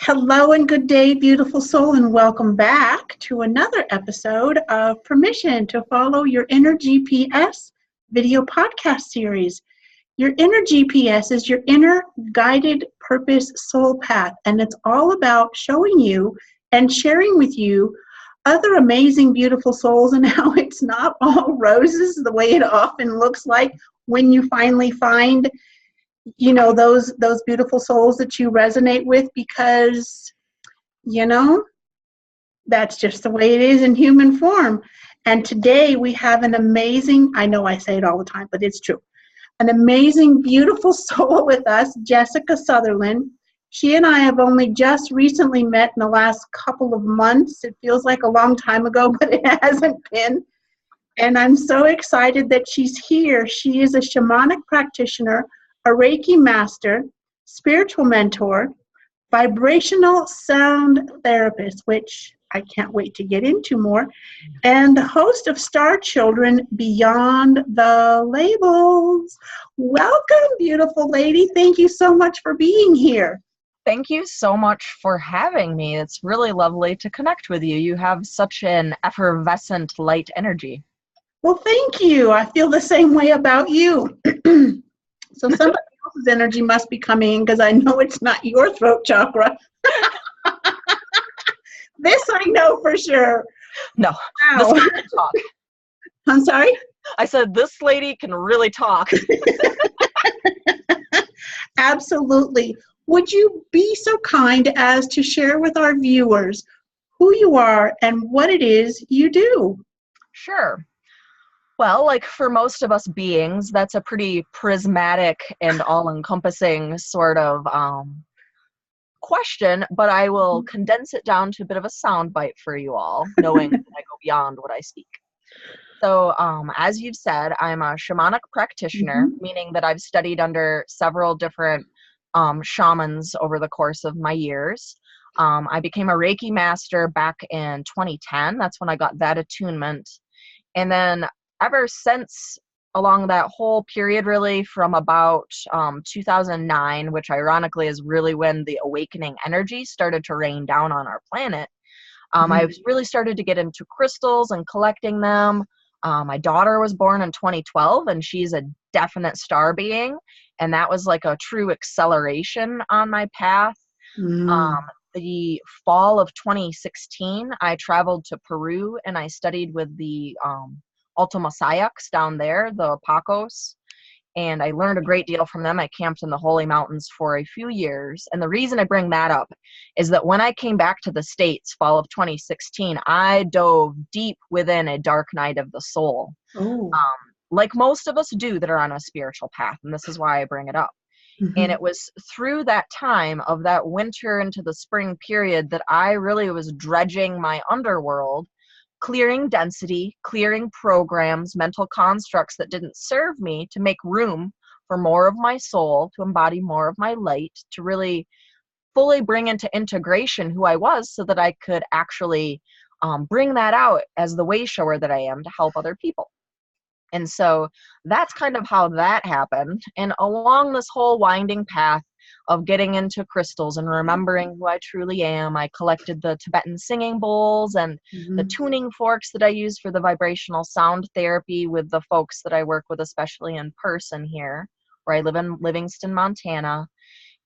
Hello and good day, beautiful soul, and welcome back to another episode of Permission to Follow Your Inner GPS video podcast series. Your inner GPS is your inner guided purpose soul path, and it's all about showing you and sharing with you other amazing, beautiful souls and how it's not all roses the way it often looks like when you finally find those beautiful souls that you resonate with, because that's just the way it is in human form. And today we have an amazing, I know I say it all the time, but it's true, an amazing, beautiful soul with us, Jessica Sutherland. She and I have only just recently met in the last couple of months. It feels like a long time ago, but it hasn't been. And I'm so excited that she's here. She is a shamanic practitioner, a Reiki master, spiritual mentor, vibrational sound therapist, which I can't wait to get into more, and the host of Starchildren Beyond the Labels. Welcome, beautiful lady. Thank you so much for being here. Thank you so much for having me. It's really lovely to connect with you. You have such an effervescent light energy. Well, thank you. I feel the same way about you. So somebody else's energy must be coming in, because I know it's not your throat chakra. This I know for sure. No, wow. This girl can talk. I'm sorry? I said this lady can really talk. Absolutely. Would you be so kind as to share with our viewers who you are and what it is you do? Sure. Well, like for most of us beings, that's a pretty prismatic and all-encompassing sort of question, but I will condense it down to a bit of a soundbite for you all, knowing that I go beyond what I speak. So, as you've said, I'm a shamanic practitioner, meaning that I've studied under several different shamans over the course of my years. I became a Reiki master back in 2010. That's when I got that attunement. And then ever since, along that whole period, really from about 2009, which ironically is really when the awakening energy started to rain down on our planet, I really started to get into crystals and collecting them. My daughter was born in 2012, and she's a definite star being, and that was like a true acceleration on my path. The fall of 2016, I traveled to Peru, and I studied with the Altomasayaks down there, the Pacos, and I learned a great deal from them. I camped in the Holy Mountains for a few years, and the reason I bring that up is that when I came back to the States, fall of 2016, I dove deep within a dark night of the soul, like most of us do that are on a spiritual path, and this is why I bring it up. And it was through that time of that winter into the spring period that I really was dredging my underworld, clearing density, clearing programs, mental constructs that didn't serve me, to make room for more of my soul, to embody more of my light, to really fully bring into integration who I was, so that I could actually bring that out as the way shower that I am to help other people. And so that's kind of how that happened. And along this whole winding path of getting into crystals and remembering who I truly am, I collected the Tibetan singing bowls and the tuning forks that I use for the vibrational sound therapy with the folks that I work with, especially in person here, where I live in Livingston, Montana.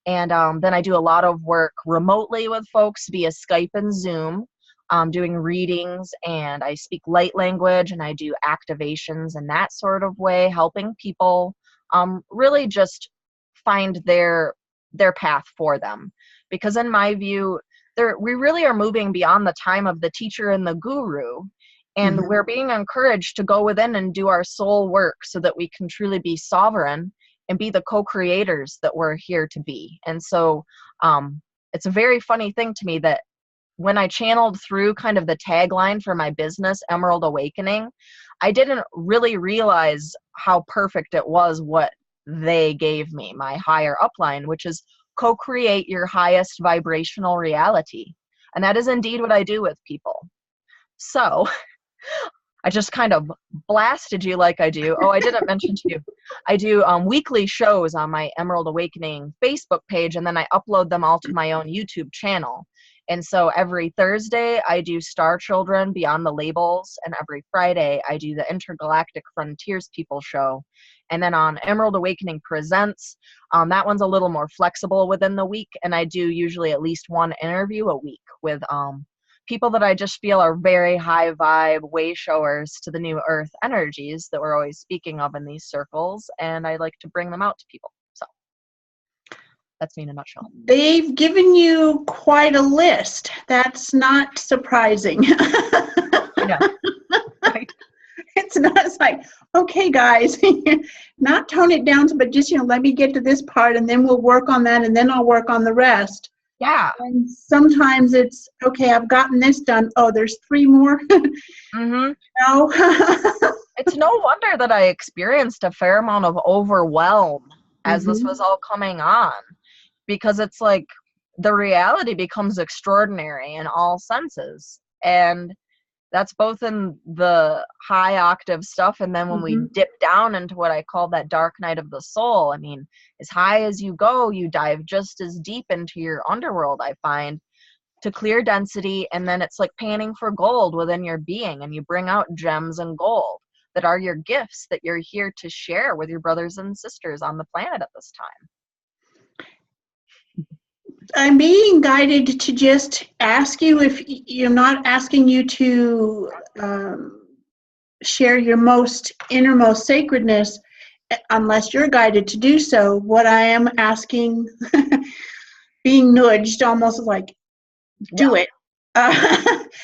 And then I do a lot of work remotely with folks via Skype and Zoom, doing readings, and I speak light language, and I do activations in that sort of way, helping people really just find their path for them. Because in my view, we really are moving beyond the time of the teacher and the guru, and we're being encouraged to go within and do our soul work so that we can truly be sovereign and be the co-creators that we're here to be. And so it's a very funny thing to me that when I channeled through kind of the tagline for my business, Emerald Awakening, I didn't really realize how perfect it was what they gave me, my higher upline, which is co-create your highest vibrational reality. And that is indeed what I do with people. So I just kind of blasted you like I do. Oh, I didn't mention to you. I do weekly shows on my Emerald Awakening Facebook page, and then I upload them all to my own YouTube channel. And so every Thursday, I do Starchildren Beyond the Labels, and every Friday, I do the Intergalactic Frontiers People show. And then on Emerald Awakening Presents, that one's a little more flexible within the week, and I do usually at least one interview a week with people that I just feel are very high vibe way showers to the new earth energies that we're always speaking of in these circles, and I like to bring them out to people. So that's me in a nutshell. They've given you quite a list. That's not surprising. Yeah. Right. It's not, it's like, okay, guys, not tone it down, but just, let me get to this part and then we'll work on that and then I'll work on the rest. Yeah. And sometimes it's, okay, I've gotten this done. Oh, there's 3 more. Mm-hmm. No. It's no wonder that I experienced a fair amount of overwhelm as this was all coming on, because it's like the reality becomes extraordinary in all senses. And that's both in the high octave stuff, and then when we dip down into what I call that dark night of the soul, I mean, as high as you go, you dive just as deep into your underworld, I find, to clear density, and then it's like panning for gold within your being, and you bring out gems and gold that are your gifts that you're here to share with your brothers and sisters on the planet at this time. I'm being guided to just ask you, if you're not asking you to share your most innermost sacredness, unless you're guided to do so. What I am asking, being nudged, almost like, do it.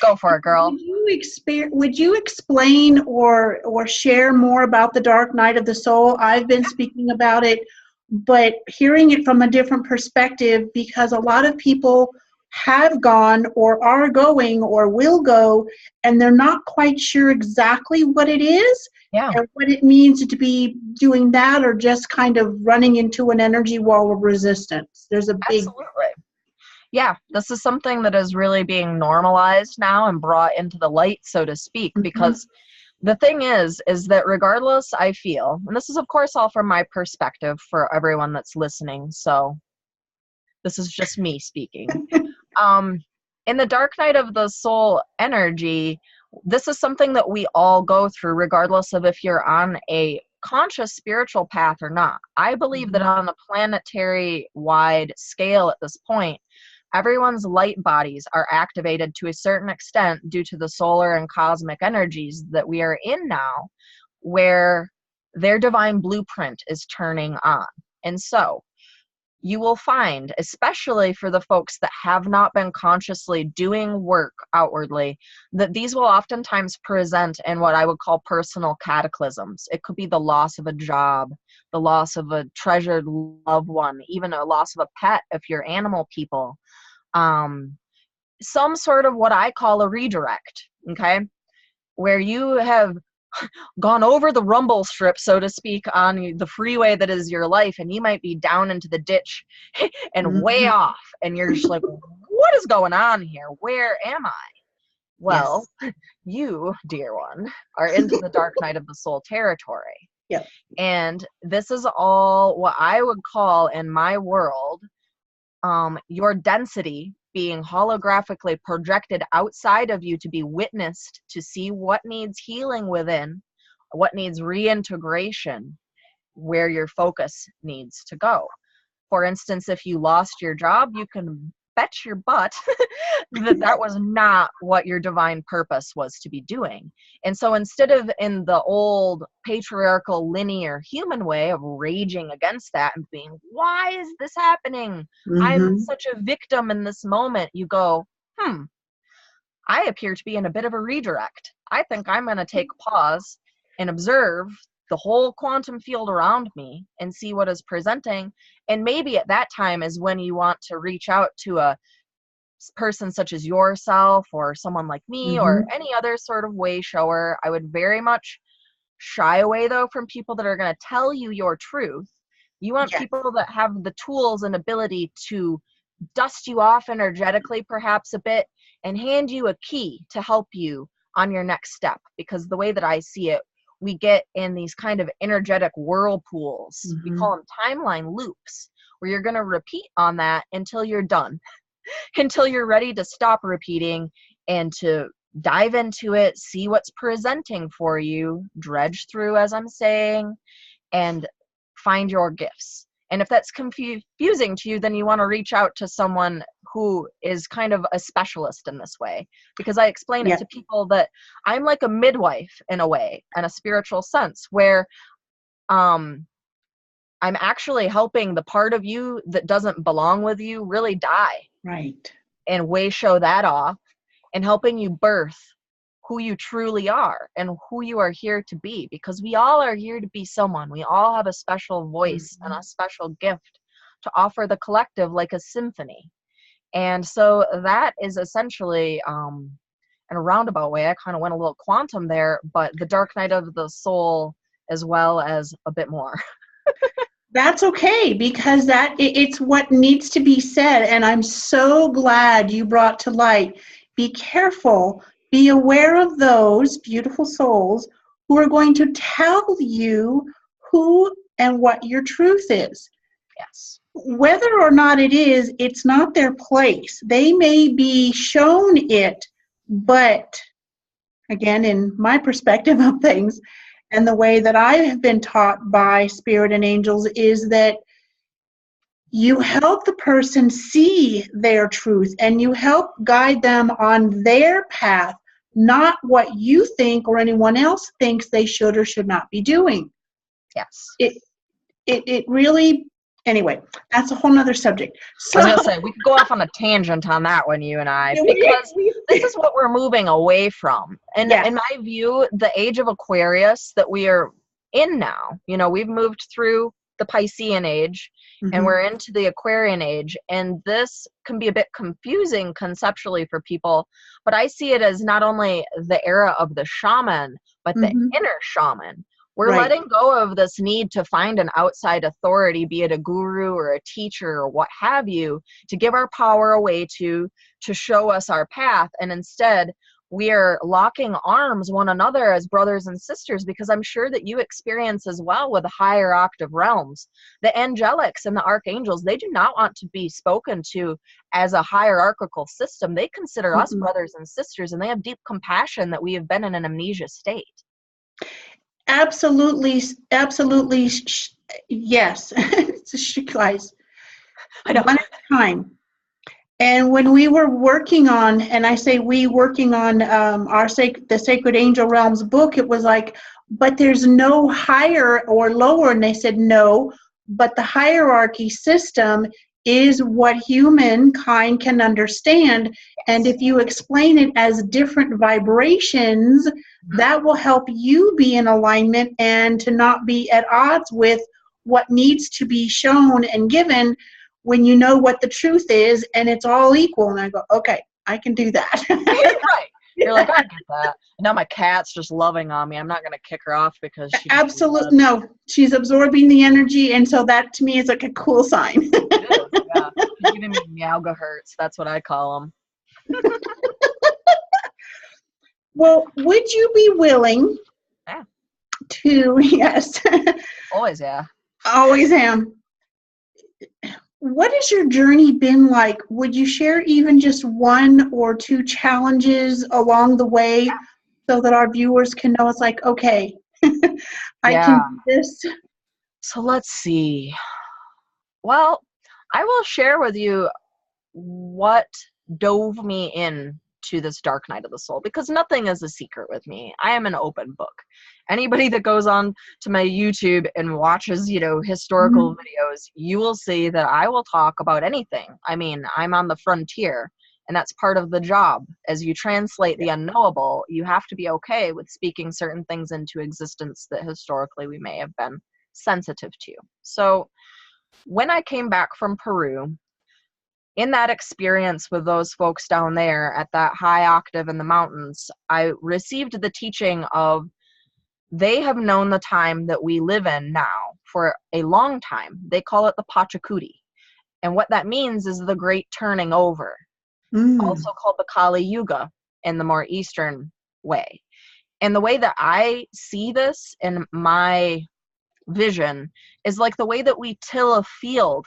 Go for it, girl. Would you explain or share more about the dark night of the soul? I've been speaking about it, but hearing it from a different perspective, because a lot of people have gone or are going or will go, and they're not quite sure exactly what it is and what it means to be doing that, or just kind of running into an energy wall of resistance. There's a big... Absolutely. Yeah, this is something that is really being normalized now and brought into the light, so to speak, because the thing is that regardless, I feel, and this is of course all from my perspective for everyone that's listening, so this is just me speaking. In the dark night of the soul energy, this is something that we all go through regardless of if you're on a conscious spiritual path or not. I believe that on a planetary wide scale at this point, everyone's light bodies are activated to a certain extent due to the solar and cosmic energies that we are in now, where their divine blueprint is turning on. And so you will find, especially for the folks that have not been consciously doing work outwardly, that these will oftentimes present in what I would call personal cataclysms. It could be the loss of a job, the loss of a treasured loved one, even a loss of a pet if you're animal people. Some sort of what I call a redirect, okay? Where you have gone over the rumble strip, so to speak, on the freeway that is your life, and you might be down into the ditch and way off, and you're just like, what is going on here? Where am I? Well, you, dear one, are into the dark night of the soul territory. Yep. And this is all what I would call in my world, your density being holographically projected outside of you to be witnessed, to see what needs healing within, what needs reintegration, where your focus needs to go. For instance, if you lost your job, you can bet your butt that was not what your divine purpose was to be doing. And so instead of in the old patriarchal linear human way of raging against that and being, why is this happening? I'm such a victim in this moment. You go, I appear to be in a bit of a redirect. I think I'm going to take pause and observe the whole quantum field around me and see what is presenting. And maybe at that time is when you want to reach out to a person such as yourself or someone like me or any other sort of way shower. I would very much shy away, though, from people that are going to tell you your truth. You want people that have the tools and ability to dust you off energetically perhaps a bit and hand you a key to help you on your next step, because the way that I see it, we get in these kind of energetic whirlpools. We call them timeline loops, where you're going to repeat on that until you're done, until you're ready to stop repeating and to dive into it, see what's presenting for you, dredge through, as I'm saying, and find your gifts. And if that's confusing to you, then you want to reach out to someone who is kind of a specialist in this way, because I explain it to people that I'm like a midwife in a way, in a spiritual sense, where I'm actually helping the part of you that doesn't belong with you really die. Right. And way show that off, and helping you birth who you truly are and who you are here to be, because we all are here to be someone. We all have a special voice and a special gift to offer the collective, like a symphony. And so that is essentially, in a roundabout way, I kind of went a little quantum there, but the dark night of the soul, as well as a bit more. That's okay, because it's what needs to be said. And I'm so glad you brought to light, be careful, be aware of those beautiful souls who are going to tell you who and what your truth is. Yes. Whether or not it is, it's not their place. They may be shown it, but again, in my perspective of things, and the way that I have been taught by spirit and angels, is that you help the person see their truth and you help guide them on their path, not what you think or anyone else thinks they should or should not be doing. Yes. It really, anyway, that's a whole nother subject. So, I was going to say, we could go off on a tangent on that one, you and I, because this is what we're moving away from. And in my view, the age of Aquarius that we are in now, we've moved through the Piscean age and we're into the Aquarian age. And this can be a bit confusing conceptually for people, but I see it as not only the era of the shaman, but the inner shaman. We're letting go of this need to find an outside authority, be it a guru or a teacher or what have you, to give our power away to show us our path. And instead, we are locking arms one another as brothers and sisters, because I'm sure that you experience as well with the higher octave realms. The angelics and the archangels, they do not want to be spoken to as a hierarchical system. They consider us brothers and sisters, and they have deep compassion that we have been in an amnesia state. Absolutely, yes. Guys, I know. one at a time. And when we were working on, and I say we working on the Sacred Angel Realms book, it was like, but there's no higher or lower. And they said, no, but the hierarchy system is what humankind can understand. And if you explain it as different vibrations, that will help you be in alignment and to not be at odds with what needs to be shown and given, when you know what the truth is and it's all equal. And I go, okay, I can do that. Right. You're like, I get that. Now my cat's just loving on me. I'm not going to kick her off because she absolutely no. She's absorbing the energy, and so that to me is like a cool sign. It is, yeah. She's giving me meowga hertz. That's what I call them. Well, would you be willing to, yes. Always, yeah. Always am. What has your journey been like? Would you share even just one or two challenges along the way so that our viewers can know it's like, okay, I can do this? So let's see. Well, I will share with you what dove me in to this dark night of the soul, because nothing is a secret with me. I am an open book. Anybody that goes on to my YouTube and watches, historical videos, you will see that I will talk about anything. I mean, I'm on the frontier, and that's part of the job. As you translate the unknowable, you have to be okay with speaking certain things into existence that historically we may have been sensitive to. So when I came back from Peru, in that experience with those folks down there at that high octave in the mountains, I received the teaching of, they have known the time that we live in now for a long time. They call it the Pachacuti. And what that means is the great turning over, also called the Kali Yuga in the more Eastern way. And the way that I see this in my vision is like the way that we till a field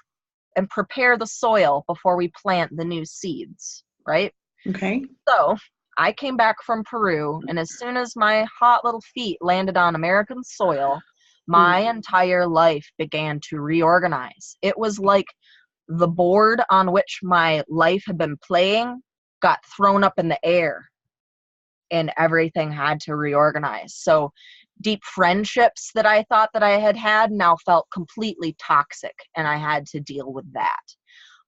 and prepare the soil before we plant the new seeds, right? Okay. So I came back from Peru, and as soon as my hot little feet landed on American soil, my entire life began to reorganize. It was like the board on which my life had been playing got thrown up in the air, and everything had to reorganize. So deep friendships that I thought that I had had now felt completely toxic, and I had to deal with that.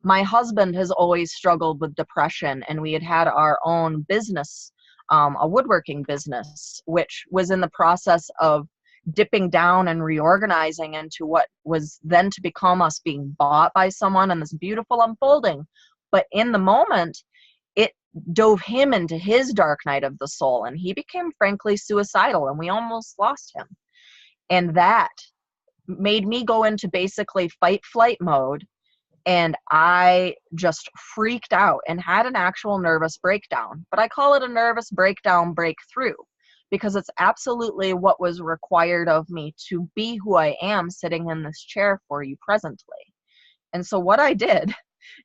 My husband has always struggled with depression, and we had our own business, a woodworking business, which was in the process of dipping down and reorganizing into what was then to become us being bought by someone and this beautiful unfolding. But in the moment, it dove him into his dark night of the soul, and he became frankly suicidal, and we almost lost him. And that made me go into basically fight flight mode, and I just freaked out and had an actual nervous breakdown. But I call it a nervous breakdown breakthrough, because it's absolutely what was required of me to be who I am sitting in this chair for you presently. And so what I did,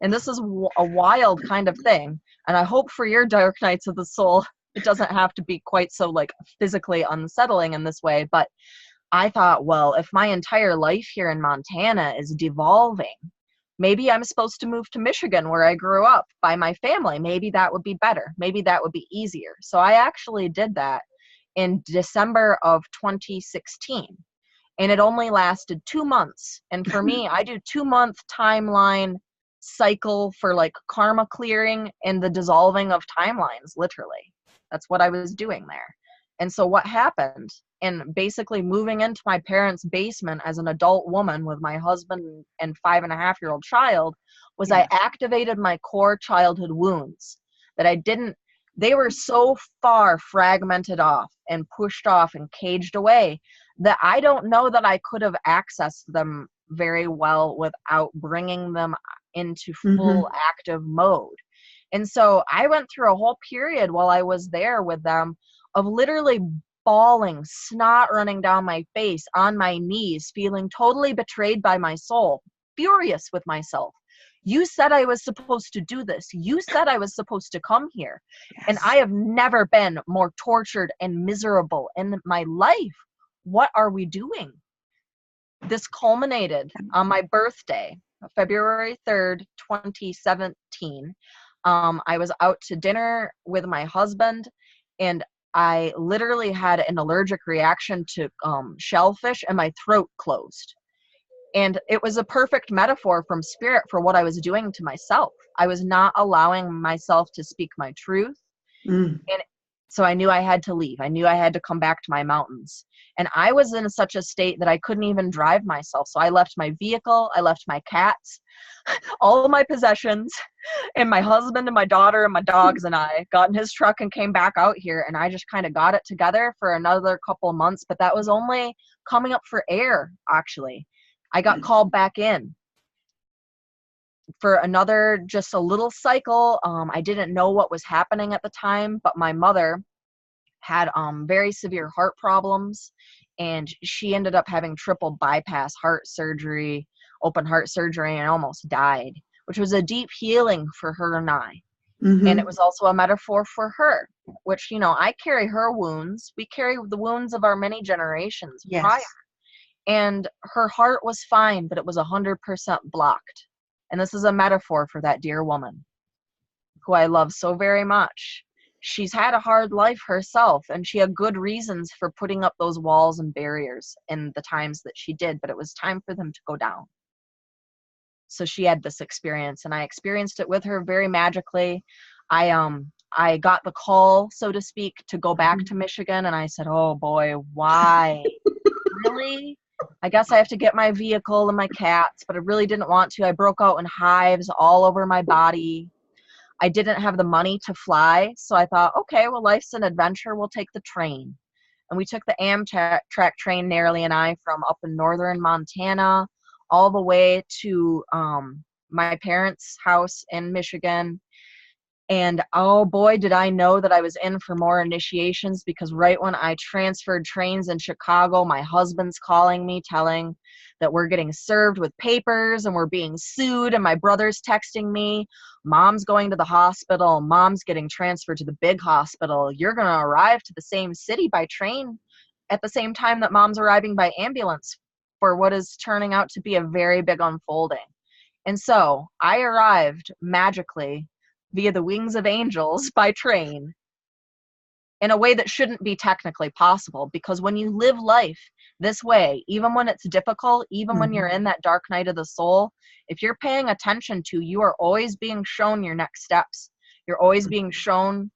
and this is a wild kind of thing, and I hope for your dark nights of the soul, it doesn't have to be quite so like physically unsettling in this way, but I thought, well, if my entire life here in Montana is devolving, maybe I'm supposed to move to Michigan where I grew up by my family. Maybe that would be better. Maybe that would be easier. So I actually did that in December of 2016. And it only lasted 2 months. And for me, I do 2-month timeline cycle for like karma clearing and the dissolving of timelines, literally. That's what I was doing there. And so what happened, and basically moving into my parents' basement as an adult woman with my husband and 5.5-year-old child, was I activated my core childhood wounds that they were so far fragmented off and pushed off and caged away that I don't know that I could have accessed them very well without bringing them into full active mode. And so I went through a whole period while I was there with them of literally bawling, snot running down my face, on my knees, feeling totally betrayed by my soul, furious with myself. You said I was supposed to do this. You said I was supposed to come here. Yes. And I have never been more tortured and miserable in my life. What are we doing? This culminated on my birthday, February 3rd, 2017. I was out to dinner with my husband, and I literally had an allergic reaction to shellfish, and my throat closed. And it was a perfect metaphor from spirit for what I was doing to myself. I was not allowing myself to speak my truth. And so I knew I had to leave. I knew I had to come back to my mountains. And I was in such a state that I couldn't even drive myself. So I left my vehicle, I left my cats, all of my possessions, and my husband and my daughter and my dogs and I got in his truck and came back out here. And I just kind of got it together for another couple of months. But that was only coming up for air, actually. I got called back in for another, just a little cycle. I didn't know what was happening at the time, but my mother had very severe heart problems, and she ended up having triple bypass heart surgery, open heart surgery, and almost died, which was a deep healing for her and I. And it was also a metaphor for her, which, you know, I carry her wounds. We carry the wounds of our many generations prior. And her heart was fine, but it was 100% blocked. And this is a metaphor for that dear woman who I love so very much. She's had a hard life herself, and she had good reasons for putting up those walls and barriers in the times that she did, but it was time for them to go down. So she had this experience, and I experienced it with her very magically. I got the call, so to speak, to go back to Michigan, and I said, oh boy, why? Really? I guess I have to get my vehicle and my cats, but I really didn't want to. I broke out in hives all over my body. I didn't have the money to fly, so I thought, okay, well, life's an adventure. We'll take the train. And we took the Amtrak train, Narely and I, from up in northern Montana all the way to my parents' house in Michigan. And oh boy, did I know that I was in for more initiations, because right when I transferred trains in Chicago, my husband's calling me telling that we're getting served with papers and we're being sued, and my brother's texting me, mom's going to the hospital, mom's getting transferred to the big hospital. You're going to arrive to the same city by train at the same time that mom's arriving by ambulance for what is turning out to be a very big unfolding. And so I arrived magically via the wings of angels by train in a way that shouldn't be technically possible, because when you live life this way, even when it's difficult, even when you're in that dark night of the soul, if you're paying attention to, you are always being shown your next steps. You're always being shown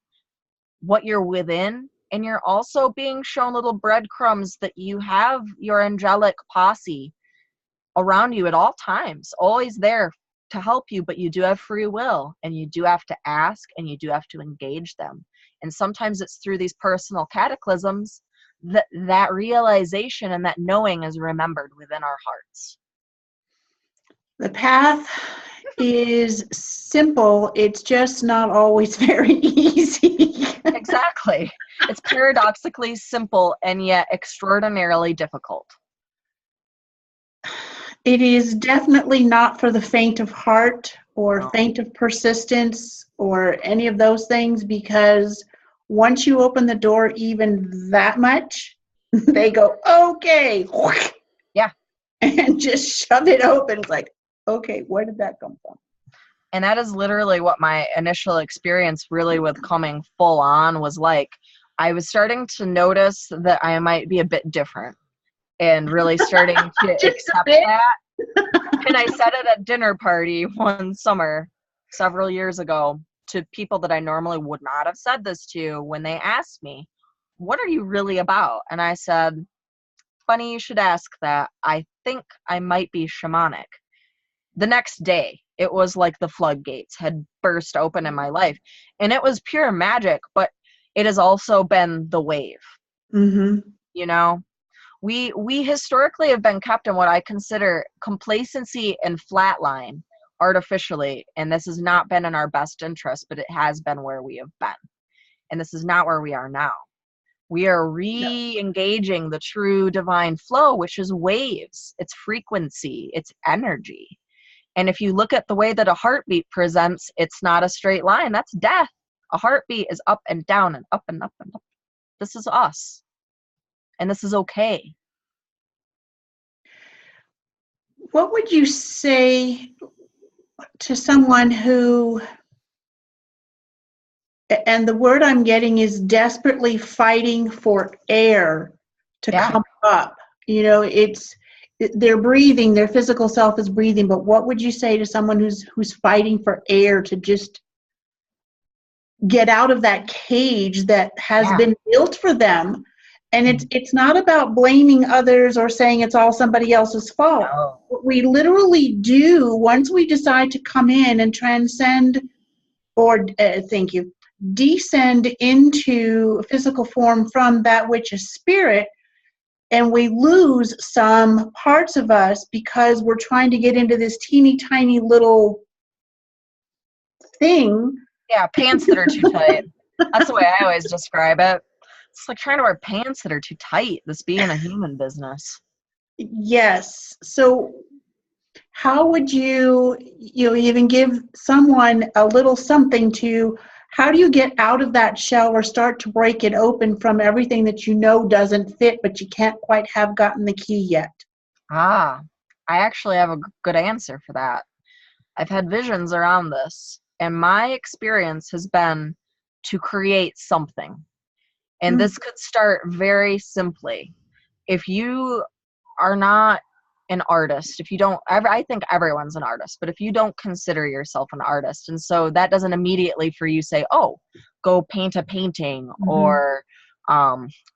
what you're within, and you're also being shown little breadcrumbs that you have your angelic posse around you at all times, always there to help you, but you do have free will, and you do have to ask, and you do have to engage them. And sometimes it's through these personal cataclysms that that realization and that knowing is remembered within our hearts. The path is simple. It's just not always very easy. Exactly. It's paradoxically simple and yet extraordinarily difficult. It is definitely not for the faint of heart or No. faint of persistence or any of those things, because once you open the door even that much, they go, okay. Yeah. And just shove it open. It's like, okay, where did that come from? And that is literally what my initial experience really with coming full on was like. I was starting to notice that I might be a bit different, and really starting to accept that. And I said it at a dinner party one summer several years ago to people that I normally would not have said this to, when they asked me, what are you really about? And I said, funny you should ask that. I think I might be shamanic. The next day, it was like the floodgates had burst open in my life. And it was pure magic, but it has also been the wave. Mm-hmm. You know? We historically have been kept in what I consider complacency and flatline artificially, and this has not been in our best interest, but it has been where we have been. And this is not where we are now. We are re-engaging the true divine flow, which is waves, it's frequency, it's energy. And if you look at the way that a heartbeat presents, it's not a straight line. That's death. A heartbeat is up and down and up and up and up. This is us. And this is okay. What would you say to someone who, and the word I'm getting is desperately fighting for air to come up? You know, they're breathing, their physical self is breathing, but what would you say to someone who's fighting for air to just get out of that cage that has been built for them? And it's not about blaming others or saying it's all somebody else's fault. No. What we literally do once we decide to come in and transcend, or descend into physical form from that which is spirit, and we lose some parts of us because we're trying to get into this teeny tiny little thing. Yeah, pants that are too tight. That's the way I always describe it. It's like trying to wear pants that are too tight, this being a human business. Yes. So how would you even give someone a little something to, how do you get out of that shell or start to break it open from everything that you know doesn't fit, but you can't quite have gotten the key yet? I actually have a good answer for that. I've had visions around this, and my experience has been to create something. And this could start very simply. If you are not an artist, if you don't, I think everyone's an artist, but if you don't consider yourself an artist, and so that doesn't immediately for you say, oh, go paint a painting or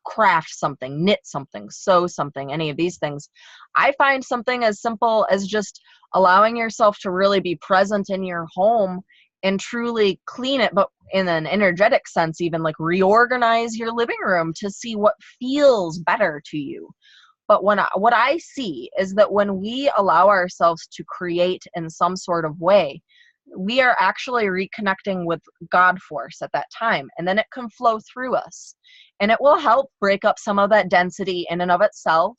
craft something, knit something, sew something, any of these things. I find something as simple as just allowing yourself to really be present in your home and truly clean it, but in an energetic sense, even like reorganize your living room to see what feels better to you. But what I see is that when we allow ourselves to create in some sort of way, we are actually reconnecting with God force at that time. And then it can flow through us. And it will help break up some of that density in and of itself.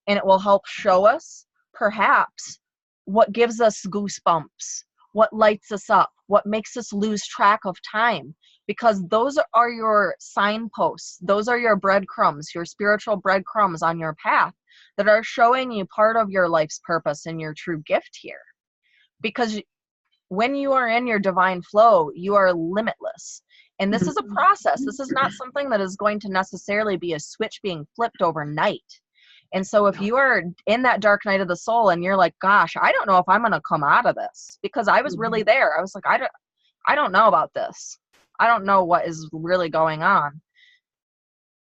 And it will help show us, perhaps, what gives us goosebumps, what lights us up, what makes us lose track of time. Because those are your signposts. Those are your breadcrumbs, your spiritual breadcrumbs on your path that are showing you part of your life's purpose and your true gift here. Because when you are in your divine flow, you are limitless. And this is a process. This is not something that is going to necessarily be a switch being flipped overnight. And so if you are in that dark night of the soul and you're like, gosh, I don't know if I'm going to come out of this, because I was really there. I was like, I don't know about this. I don't know what is really going on.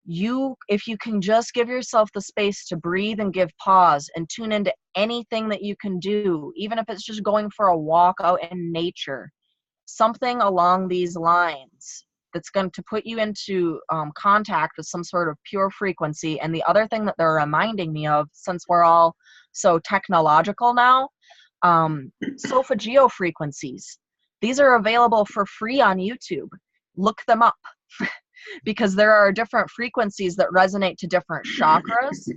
If you can just give yourself the space to breathe and give pause and tune into anything that you can do, even if it's just going for a walk out in nature, something along these lines that's going to put you into contact with some sort of pure frequency. And the other thing that they're reminding me of, since we're all so technological now, solfeggio frequencies. These are available for free on YouTube. Look them up. Because there are different frequencies that resonate to different chakras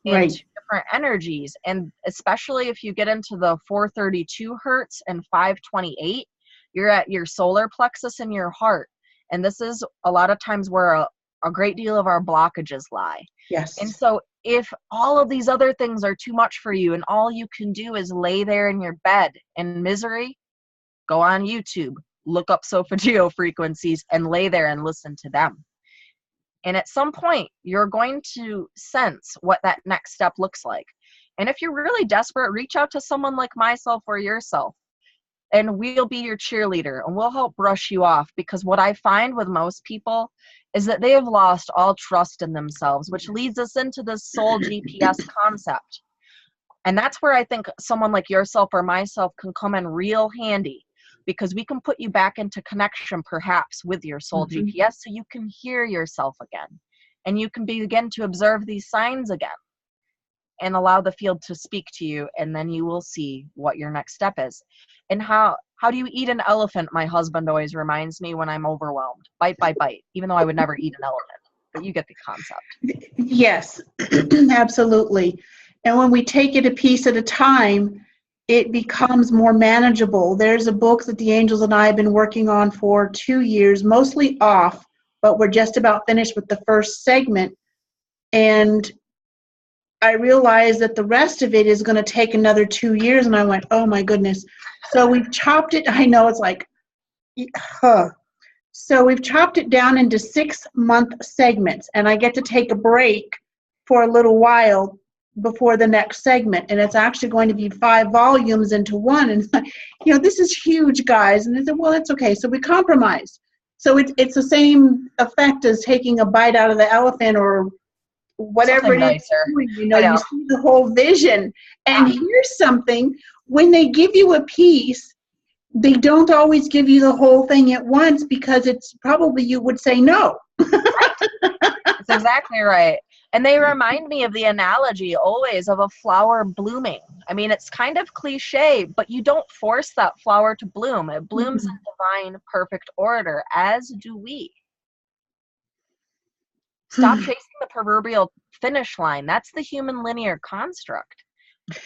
and to different energies. And especially if you get into the 432 hertz and 528, you're at your solar plexus in your heart. And this is a lot of times where a great deal of our blockages lie. Yes. And so if all of these other things are too much for you and all you can do is lay there in your bed in misery, go on YouTube. Look up solfeggio frequencies and lay there and listen to them. And at some point, you're going to sense what that next step looks like. And if you're really desperate, reach out to someone like myself or yourself, and we'll be your cheerleader and we'll help brush you off. Because what I find with most people is that they have lost all trust in themselves, which leads us into this soul GPS concept. And that's where I think someone like yourself or myself can come in real handy. Because we can put you back into connection, perhaps, with your soul GPS, so you can hear yourself again. And you can begin to observe these signs again. And allow the field to speak to you, and then you will see what your next step is. And how do you eat an elephant? My husband always reminds me when I'm overwhelmed. Bite by bite, even though I would never eat an elephant. But you get the concept. Yes, absolutely. And when we take it a piece at a time, it becomes more manageable. There's a book that the angels and I have been working on for 2 years, mostly off, but we're just about finished with the first segment. And I realized that the rest of it is going to take another 2 years. And I went, oh my goodness. So we've chopped it. I know it's like, So we've chopped it down into 6-month segments. And I get to take a break for a little while before the next segment, and it's actually going to be 5 volumes into one. And this is huge, guys. And they said, well, it's okay. So we compromised. So it's the same effect as taking a bite out of the elephant or whatever Something it is. nicer. You see the whole vision. And here's something: when they give you a piece, they don't always give you the whole thing at once, because it's probably you would say no. That's exactly right. And they remind me of the analogy always of a flower blooming. I mean, it's kind of cliche, but you don't force that flower to bloom. It blooms in divine, perfect order, as do we. Stop chasing the proverbial finish line. That's the human linear construct.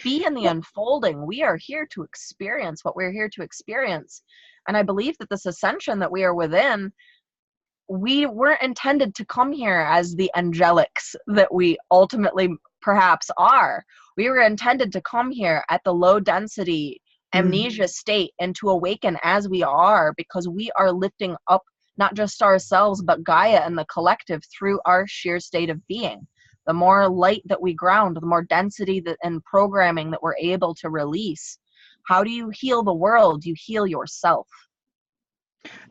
Be in the unfolding. We are here to experience what we're here to experience. And I believe that this ascension that we are within, we weren't intended to come here as the angelics that we ultimately perhaps are. We were intended to come here at the low density amnesia state and to awaken as we are, because we are lifting up not just ourselves, but Gaia and the collective through our sheer state of being. The more light that we ground, the more density and programming that we're able to release. How do you heal the world? You heal yourself.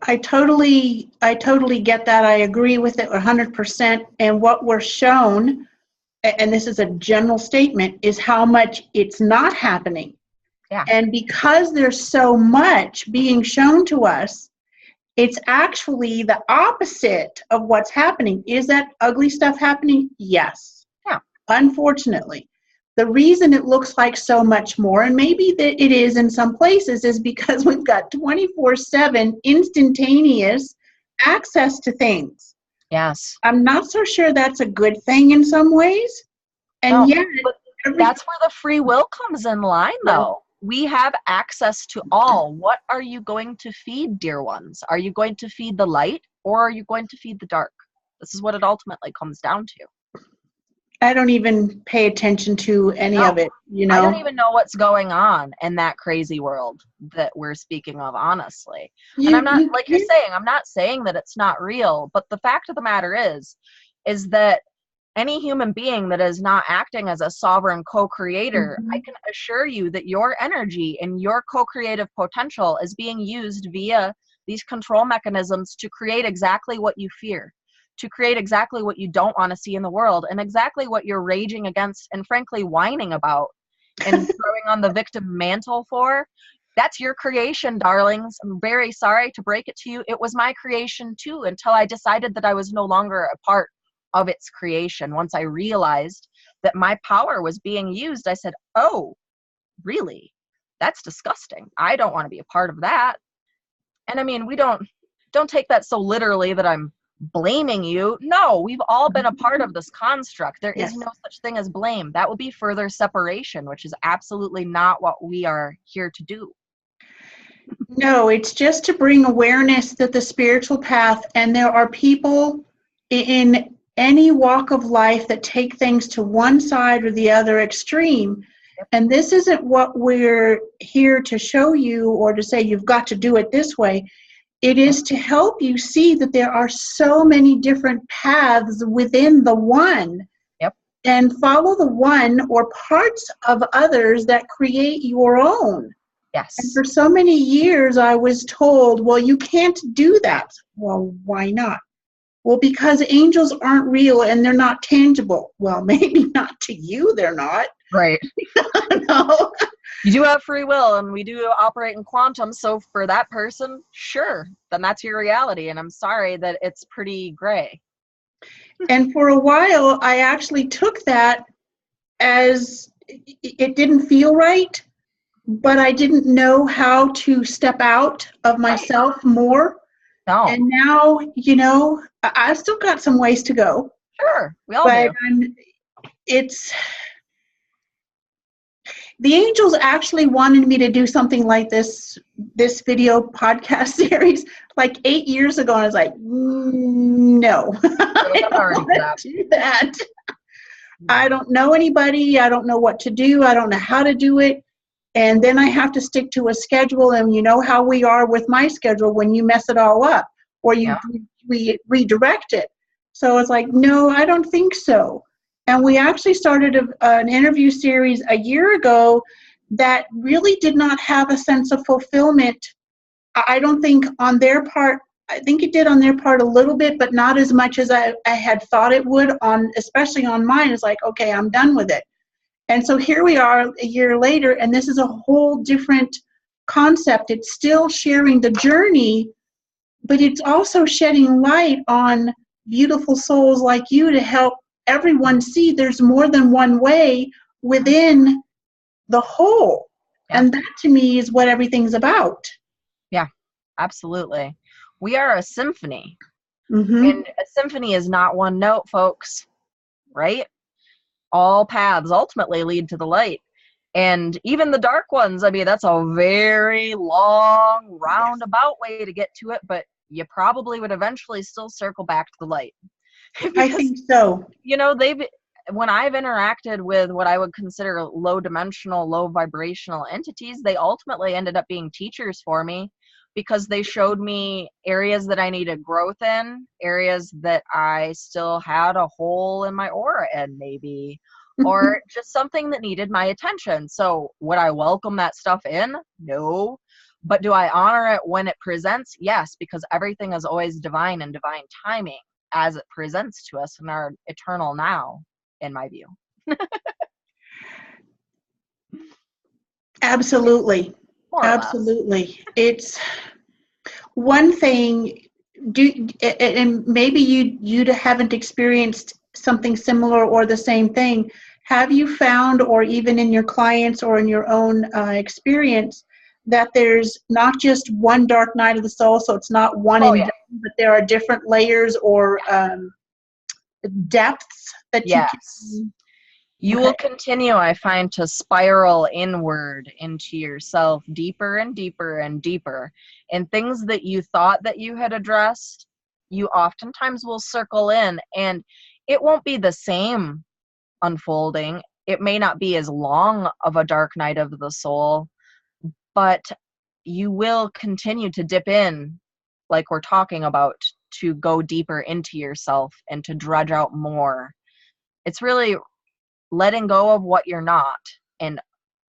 I totally get that. I agree with it 100%. And what we're shown, and this is a general statement, is how much it's not happening. Yeah. And because there's so much being shown to us, it's actually the opposite of what's happening. Is that ugly stuff happening? Yes. Yeah. Unfortunately. the reason it looks like so much more, and maybe that it is in some places, is because we've got 24/7 instantaneous access to things. Yes. I'm not so sure that's a good thing in some ways. And No, yet, but that's where the free will comes in line, though. We have access to all. What are you going to feed, dear ones? Are you going to feed the light, or are you going to feed the dark? This is what it ultimately comes down to. I don't even pay attention to any of it, you I don't know? even know what's going on in that crazy world that we're speaking of, honestly. And You, I'm not, you like you're can't. saying, I'm not saying that it's not real, but the fact of the matter is that any human being that is not acting as a sovereign co-creator, I can assure you that your energy and your co-creative potential is being used via these control mechanisms to create exactly what you fear, to create exactly what you don't want to see in the world, and exactly what you're raging against and frankly whining about and throwing on the victim mantle for. That's your creation, darlings. I'm very sorry to break it to you. It was my creation too, until I decided that I was no longer a part of its creation. Once I realized that my power was being used, I said, oh, really? That's disgusting. I don't want to be a part of that. And I mean, we don't take that so literally that I'm blaming you. No, we've all been a part of this construct. There is Yes. no such thing as blame. That would be further separation, which is absolutely not what we are here to do. No, it's just to bring awareness that the spiritual path, and there are people in any walk of life that take things to one side or the other extreme. And this isn't what we're here to show you or to say you've got to do it this way. It is to help you see that there are so many different paths within the one. Yep. And follow the one or parts of others that create your own. Yes. And for so many years, I was told, well, you can't do that. Well, why not? Well, because angels aren't real and they're not tangible. Well, maybe not to you, they're not. Right. No. You do have free will, and we do operate in quantum, so for that person, sure, then that's your reality, and I'm sorry that it's pretty gray. And for a while, I actually took that as it didn't feel right, but I didn't know how to step out of myself more. No. And now, you know, I've still got some ways to go. Sure, we all do. It's the angels actually wanted me to do something like this video podcast series like 8 years ago, and I was like, no, I don't want to do that. I don't know anybody. I don't know what to do. I don't know how to do it. And then I have to stick to a schedule, and you know how we are with my schedule when you mess it all up or you redirect it. So it's like, no, I don't think so. And we actually started an interview series a year ago that really did not have a sense of fulfillment. I don't think on their part. I think it did on their part a little bit, but not as much as I had thought it would, especially on mine. It's like, okay, I'm done with it. And so here we are a year later, and this is a whole different concept. It's still sharing the journey, but it's also shedding light on beautiful souls like you to help everyone see there's more than one way within the whole. Yeah. And that to me is what everything's about. Yeah, absolutely. We are a symphony. Mm-hmm. And a symphony is not one note, folks, right? All paths ultimately lead to the light. And even the dark ones, I mean, that's a very long, roundabout way to get to it, but you probably would eventually still circle back to the light. Because, I think so. You know, when I've interacted with what I would consider low dimensional, low vibrational entities, they ultimately ended up being teachers for me because they showed me areas that I needed growth in, areas that I still had a hole in my aura in maybe, or just something that needed my attention. So would I welcome that stuff in? No. But do I honor it when it presents? Yes, because everything is always divine and divine timing as it presents to us in our eternal now, in my view. Absolutely. Absolutely. It's one thing, and maybe you haven't experienced something similar or the same thing. have you found, or even in your clients or in your own experience, that there's not just one dark night of the soul, so it's not one Oh and yeah. done, but there are different layers or depths that you Yes. can... You Okay. will continue, I find, to spiral inward into yourself deeper and deeper and deeper. And things that you thought that you had addressed, you oftentimes will circle in, and it won't be the same unfolding. It may not be as long of a dark night of the soul, but you will continue to dip in, like we're talking about, to go deeper into yourself and to dredge out more. It's really letting go of what you're not and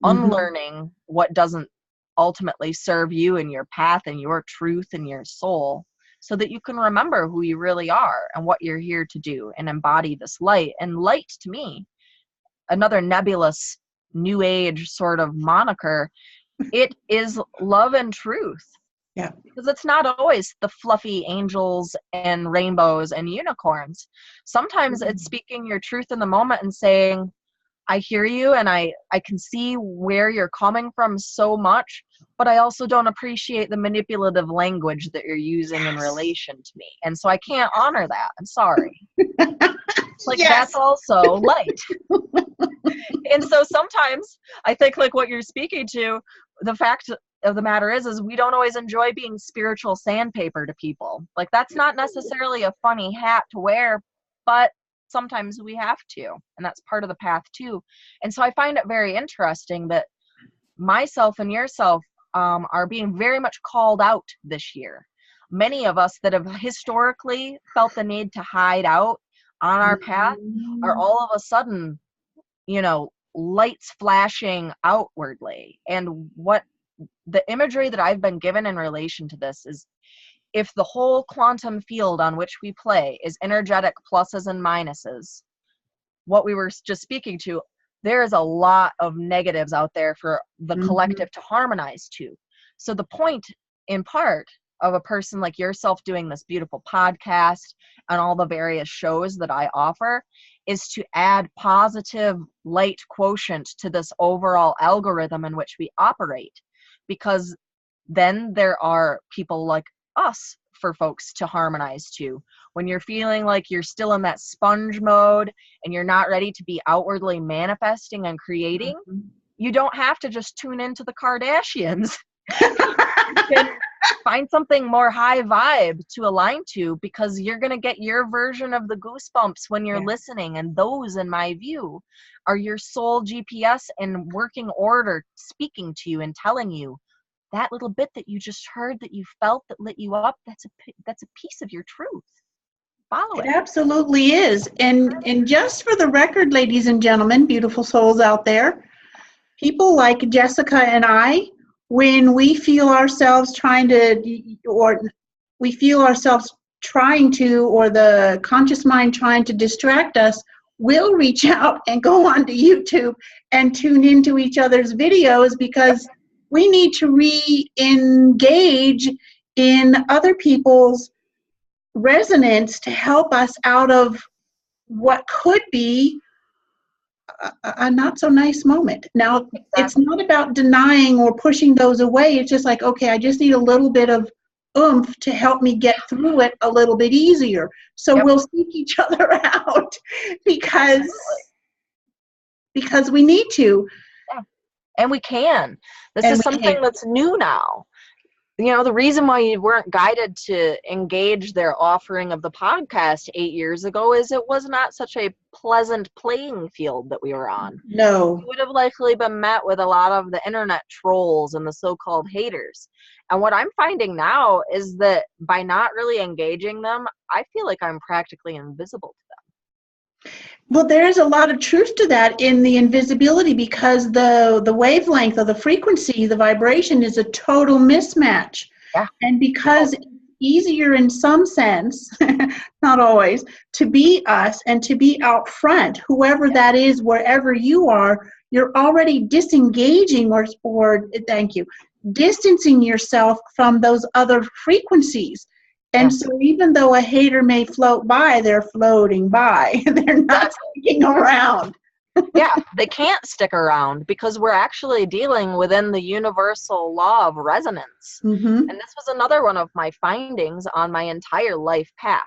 unlearning what doesn't ultimately serve you and your path and your truth and your soul, so that you can remember who you really are and what you're here to do and embody this light. And light, to me, another nebulous new age sort of moniker, it is love and truth. Yeah. Because it's not always the fluffy angels and rainbows and unicorns. Sometimes it's speaking your truth in the moment and saying, I hear you, and I can see where you're coming from so much, but I also don't appreciate the manipulative language that you're using in relation to me. And so I can't honor that. I'm sorry. Like, Yes. that's also light. And so sometimes I think, like what you're speaking to, the fact of the matter is we don't always enjoy being spiritual sandpaper to people. Like, that's not necessarily a funny hat to wear, but sometimes we have to, and that's part of the path too. And so I find it very interesting that myself and yourself are being very much called out this year. Many of us that have historically felt the need to hide out on our path are all of a sudden, lights flashing outwardly. And what the imagery that I've been given in relation to this is, if the whole quantum field on which we play is energetic pluses and minuses, what we were just speaking to, there is a lot of negatives out there for the collective to harmonize to. So the point, in part, of a person like yourself doing this beautiful podcast and all the various shows that I offer is to add positive light quotient to this overall algorithm in which we operate. Because then there are people like us for folks to harmonize to. When you're feeling like you're still in that sponge mode and you're not ready to be outwardly manifesting and creating, you don't have to just tune into the Kardashians. You can find something more high vibe to align to, because you're going to get your version of the goosebumps when you're listening. And those, in my view, are your soul GPS in working order, speaking to you and telling you, that little bit that you just heard, that you felt, that lit you up, that's a piece of your truth. Follow it. It absolutely is. And just for the record, ladies and gentlemen, beautiful souls out there, people like Jessica and I, when we feel ourselves trying to, or the conscious mind trying to distract us, we'll reach out and go onto YouTube and tune into each other's videos, because we need to re-engage in other people's resonance to help us out of what could be a not so nice moment. Now, It's not about denying or pushing those away. It's just like, okay, I just need a little bit of oomph to help me get through it a little bit easier. So we'll seek each other out because we need to. Yeah. And we can. This is something that's new now. The reason why you weren't guided to engage their offering of the podcast 8 years ago is it was not such a pleasant playing field that we were on. No. You would have likely been met with a lot of the internet trolls and the so-called haters. And what I'm finding now is that by not really engaging them, I feel like I'm practically invisible to them. Well, there's a lot of truth to that in the invisibility, because the wavelength or the frequency, the vibration is a total mismatch. Yeah. And because it's easier in some sense, not always, to be us and to be out front, whoever that is, wherever you are, you're already disengaging or distancing yourself from those other frequencies. And so even though a hater may float by, they're floating by. They're not sticking around. Yeah, they can't stick around because we're actually dealing within the universal law of resonance. Mm-hmm. And this was another one of my findings on my entire life path.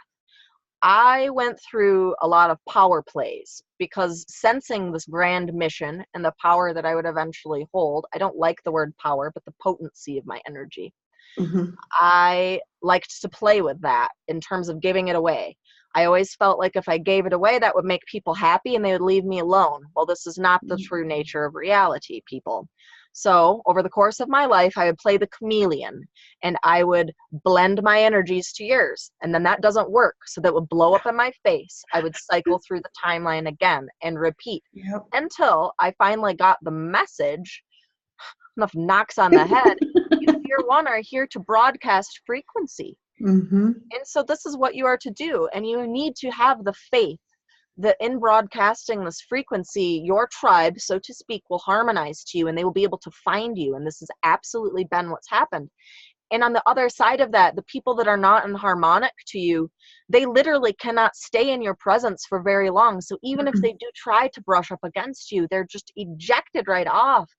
I went through a lot of power plays because sensing this grand mission and the power that I would eventually hold, I don't like the word power, but the potency of my energy. Mm-hmm. I liked to play with that in terms of giving it away. I always felt like if I gave it away, that would make people happy and they would leave me alone. Well, this is not the true nature of reality, people. So over the course of my life, I would play the chameleon and I would blend my energies to yours. And then that doesn't work. So that would blow up in my face. I would cycle through the timeline again and repeat until I finally got the message. Enough knocks on the head. You, Tier 1, are here to broadcast frequency. Mm-hmm. And so this is what you are to do. And you need to have the faith that in broadcasting this frequency, your tribe, so to speak, will harmonize to you and they will be able to find you. And this has absolutely been what's happened. And on the other side of that, the people that are not in harmonic to you, they literally cannot stay in your presence for very long. So even if they do try to brush up against you, they're just ejected right off.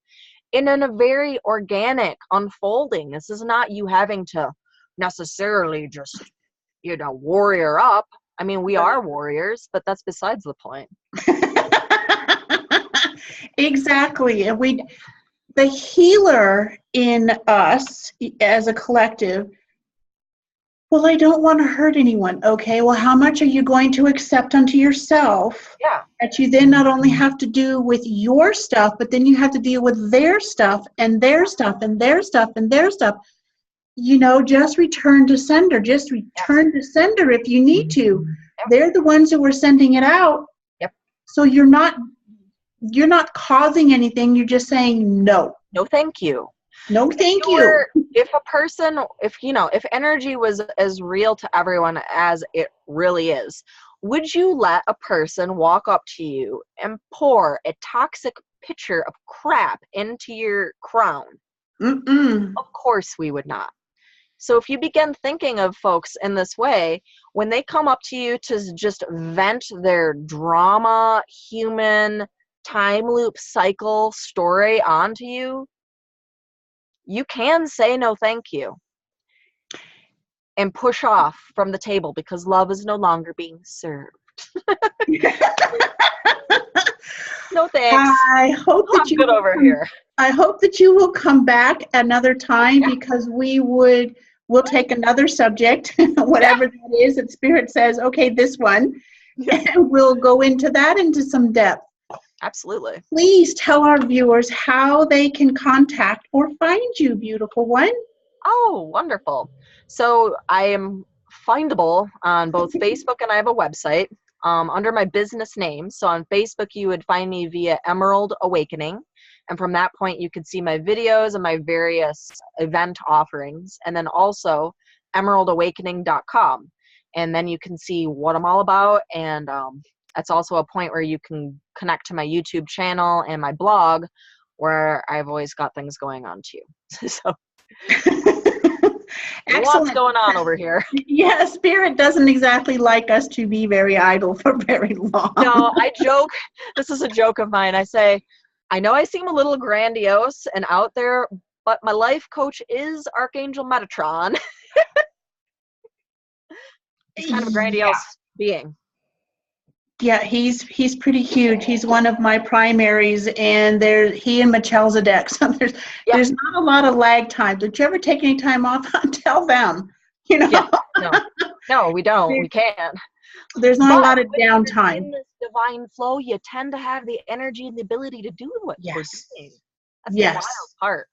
And in a very organic unfolding. This is not you having to necessarily just, warrior up. I mean, we are warriors, but that's besides the point. Exactly. And the healer in us as a collective, well, I don't want to hurt anyone. Okay, well, how much are you going to accept unto yourself? Yeah. That you then not only have to do with your stuff, but then you have to deal with their stuff and their stuff and their stuff and their stuff. Just return to sender. Just return to sender if you need to. Yep. They're the ones who are sending it out. Yep. So you're not causing anything. You're just saying no. No, thank you. No, thank you. If a person, if energy was as real to everyone as it really is, would you let a person walk up to you and pour a toxic pitcher of crap into your crown? Mm-mm. Of course we would not. So if you begin thinking of folks in this way, when they come up to you to just vent their drama, human, time loop cycle story onto you, you can say no thank you and push off from the table because love is no longer being served. No thanks. I hope that you good over here. I hope that you will come back another time because we'll take another subject, whatever that is, that Spirit says, okay, this one, and we'll go into some depth. Absolutely. Please tell our viewers how they can contact or find you, beautiful one. Oh, wonderful. So I am findable on both Facebook and I have a website under my business name. So on Facebook, you would find me via Emerald Awakening. And from that point, you could see my videos and my various event offerings. And then also emeraldawakening.com. And then you can see what I'm all about. And that's also a point where you can connect to my YouTube channel and my blog, where I've always got things going on too. So excellent. What's going on over here? Yeah, Spirit doesn't exactly like us to be very idle for very long. No, I joke. This is a joke of mine. I say, I know I seem a little grandiose and out there, but my life coach is Archangel Metatron. He's kind of a grandiose being. Yeah, he's pretty huge. He's one of my primaries, and he and Melchizedek. So there's not a lot of lag time. Did you ever take any time off? Tell them. Yeah, no, we don't. We can't. There's not a lot of downtime. In this divine flow, you tend to have the energy and the ability to do what we're doing. That's the wild part.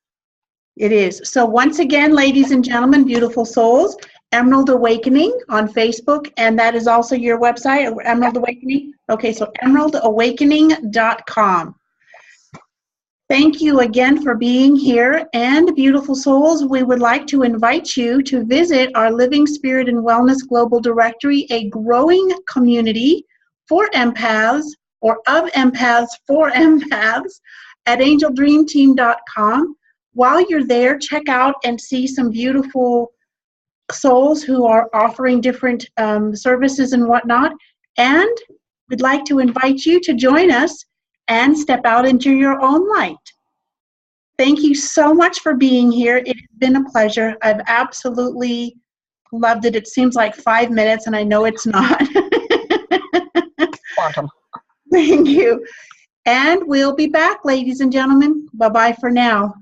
It is. So once again, ladies and gentlemen, beautiful souls, Emerald Awakening on Facebook, and that is also your website, Emerald Awakening? Okay, so emeraldawakening.com. Thank you again for being here. And beautiful souls, we would like to invite you to visit our Living Spirit and Wellness Global Directory, a growing community for empaths or of empaths for empaths at angeldreamteam.com. While you're there, check out and see some beautiful souls who are offering different services and whatnot. And we'd like to invite you to join us and step out into your own light. Thank you so much for being here. It has been a pleasure. I've absolutely loved it. It seems like 5 minutes, and I know it's not. Quantum. Thank you. And we'll be back, ladies and gentlemen. Bye-bye for now.